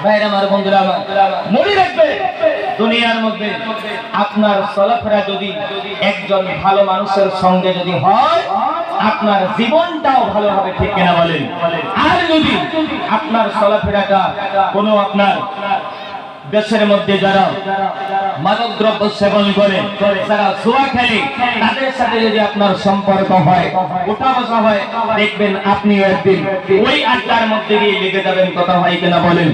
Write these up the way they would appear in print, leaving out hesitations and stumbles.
ভাইরা আমার, বন্ধুরা আমার, মনে রাখবে দুনিয়ার মধ্যে আপনার চলাফেরা যদি একজন ভালো মানুষের সঙ্গে যদি হয়, আপনার জীবনটাও ভালো হবে, ঠিক কিনা বলেন? আর যদি আপনার চলাফেরাটা কোনো আপনার দেশের মধ্যে যারা মাদক দ্রব্য সেবন করে, যারা জুয়া খেলে, তাদের সাথে যদি আপনার সম্পর্ক হয়, ওঠা বসা হয়, দেখবেন আপনি একদিন ওই আড্ডার মধ্যে গিয়ে লেগে যাবেন। কথা হয় কিনা বলেন?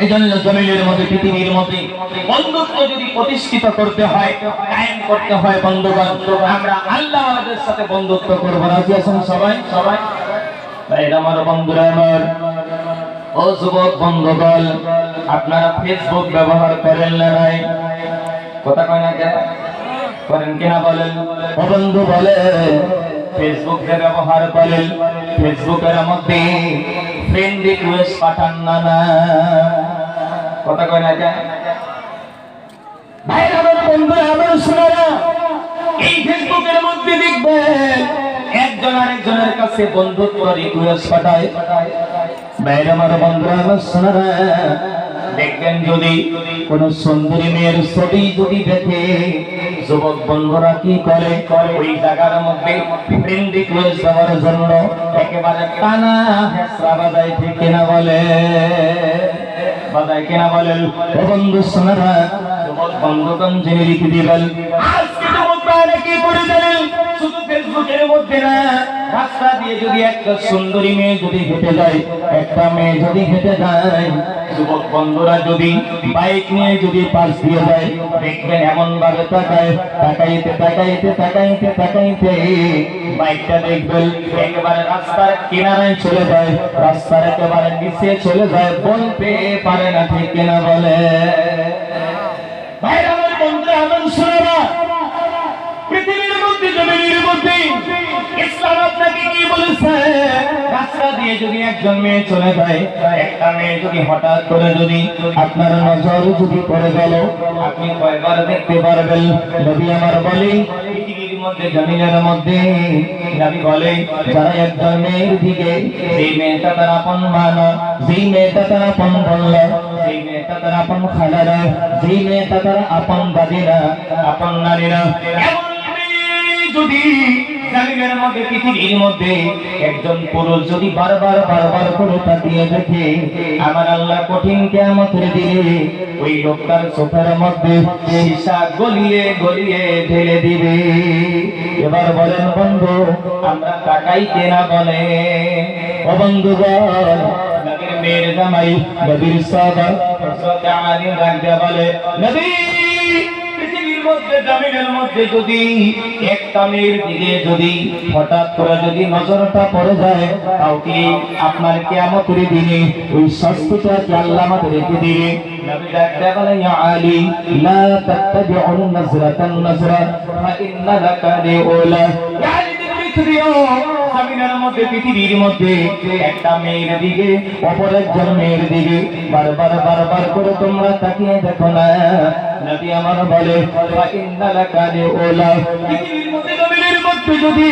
এই জন্য জমিনের মধ্যে, পৃথিবীর মধ্যে বন্ধুত্ব যদি প্রতিষ্ঠিত করতে হয়, কায়েম করতে হয়, বন্ধুগণ, আমরা আল্লাহ আমাদের সাথে বন্ধুত্ব করবো। রাজি আছেন সবাই? সবাই ভাইরা আমার, বন্ধুরা আমার, ও যুবক বন্ধুগণ, আপনারা ফেসবুক ব্যবহার করেন না? নাই? কথা কয় না কেন? করেন কিনা বলেন? ও বন্ধু বলে, ফেসবুক ব্যবহার করেন, ফেসবুকের মধ্যে ফ্রেন্ড রিকোয়েস্ট পাঠান না? না, কথা কয় না কেন? ভাইরা আমার, বন্ধুরা আমার, শোনা, এই ফেসবুকের মধ্যে দেখবেন একজন আরেকজনের কাছে বন্ধুত্ব রিকোয়েস্ট পাঠায়। ভাইরা আমার, বন্ধুরা আমার, শোনা, দেখবেন যদি কোন সুন্দরী মেয়ের ছবি যদি দেখে, যুবক বন্ধুরা কি করে, ওই জায়গার মধ্যে ফ্রেন্ড রিকোয়েস্ট দেওয়ার জন্য একেবারে টানা হেসরা বাজায়, ঠিক কিনা বলে? বাজায় কিনা বলেন? ও বন্ধু শোনারা, যুবক বন্ধুগণ জেনে রেখে দিবেন, আজকে যুবকরা কি করে জানেন? শুধু ফেসবুকের মধ্যে না, রাস্তা দিয়ে যদি একটা সুন্দরী মেয়ে যদি হেঁটে যায়, একটা মেয়ে যদি হেঁটে যায়, যুবক বন্ধুরা যদি বাইক নিয়ে যদি পাশ দিয়ে যায়, দেখবেন এমন ভাবে তাকায়, তাকাইতে তাকাইতে তাকাইতে তাকাইতে বাইকটা দেখবেন একেবারে রাস্তার কিনারায় চলে যায়, রাস্তার একেবারে নিচে চলে যায়, বলতে পারে না, ঠিক কিনা বলে? ভাইরা আমার, বন্ধুরা আমার, শোনা, পৃথিবীর মধ্যে, জমিনের মধ্যে ইসলাম আপনাকে কি বলেছে? রাস্তা দিয়ে যদি একজন মেয়ে চলে যায়, একটা মেয়ে যদি হঠাৎ করে যদি আপনার নজর যদি পড়ে গেল, আপনি কয়বার দেখতে পারবেন? নবী আমার বলে, পৃথিবীর মধ্যে, জমিনের মধ্যে নবী বলে, যারা একজন মেয়ের দিকে, সেই মেয়েটা তার আপন মা না, যেই মেয়েটা তার আপন বলল, যেই মেয়েটা তার আপন খালারা, যেই মেয়েটা তার আপন দাদিরা, আপন নারীরা, যদি জামিনের মধ্যে, পৃথিবীর মধ্যে একজন পুরুষ যদি বারবার বারবার করে তাকিয়ে দেখে, আমার আল্লাহ কঠিন কিয়ামতের দিনে ওই লোকটার চোখের মধ্যে সীসা গলিয়ে গলিয়ে ঢেলে দিবে। এবার বলেন বন্ধু, আমরা তাকাই কেনা? বলে ও বন্ধুগণ, নবীর মেয়ের জামাই, নবীর সাহাবা হযরত আলী রাদিয়াল্লাহু বলে, নবী জামিনের মধ্যে যদি একটা মেয়ের দিকে যদি হঠাৎ করে যদি নজরটা পড়ে যায়, কাউকে আপনার কিয়ামতের দিনে ওই শাস্তিটা কি আল্লাহ আমাদের রেখে দিবে? নবী ডাকতে বলে, ইয়া আলী, লা তাত্তাবিউন নাজরাতান নাজরা ফা ইন্না লাকা লিউলা। ইয়া আলী, জামিনের মধ্যে, পৃথিবীর মধ্যে একটা মেয়ের দিকে, অপর একজন মেয়ের দিকে বারবার বারবার করে তোমরা তাকিয়ে দেখো না। নবী আমার বলে, ফা ইন্না লাকা লিউলা। পৃথিবীর মধ্যে, জমিনের মধ্যে যদি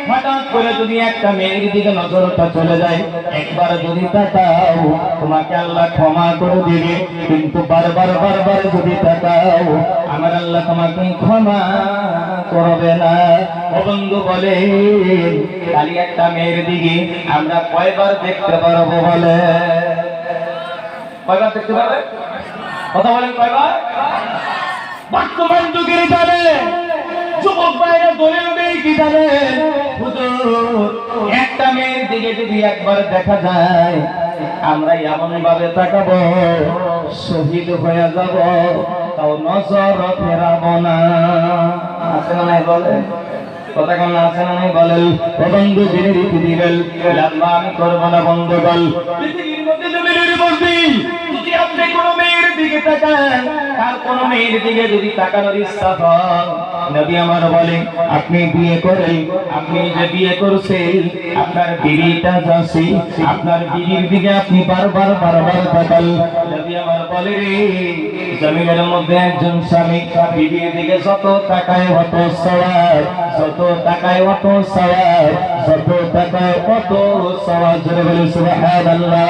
হঠাৎ করে যদি একটা মেয়ের দিকে নজরটা চলে যায়, একবার যদি তাকাও, তোমাকে আল্লাহ ক্ষমা করে দিবে, কিন্তু বারবার বারবার যদি তাকাও, আমার আল্লাহ তোমাকে ক্ষমা করবে না। ও বন্ধু বলে, খালি একটা মেয়ের দিকে আমরা কয়বার দেখতে পারবো? বলে কয়বার দেখতে পারবে? কথা বলেন, কয়বার? বর্তমান যুগের জানে যুবক ভাইরা দলের মেয়ে কি জানে? একটা মেয়ের দিকে যদি একবার দেখা যায়, আমরা এমন ভাবে তাকাবো, শহীদ হয়ে যাব, তাও নজর ফেরাবো না। আছে না নাই? বলে কথা কোন আছে না নাই? বলেন ও বন্ধু, জেনে রেখে দিবেন, লম্বা আমি করবো না বন্ধুগণ। পৃথিবীর মধ্যে, জমিনের মধ্যে যদি আপনি কোনো মেয়ের দিকে তাকান, আর কোনো মেয়ের দিকে যদি তাকানোর ইচ্ছা হয়, নবী আমার বলে, আপনি বিয়ে করেন, আপনি যে বিয়ে করছেন, আপনার বিবিটা যাচ্ছে, আপনার বিবির দিকে আপনি বারবার বারবার তাকান। নবী আমার বলে, জমিনের মধ্যে একজন স্বামী বিবির দিকে যত তাকায় অত সওয়াব, যত তাকায় অত সওয়াব, যত তাকায় অত সওয়াব। জোরে বলে সুবহানাল্লাহ।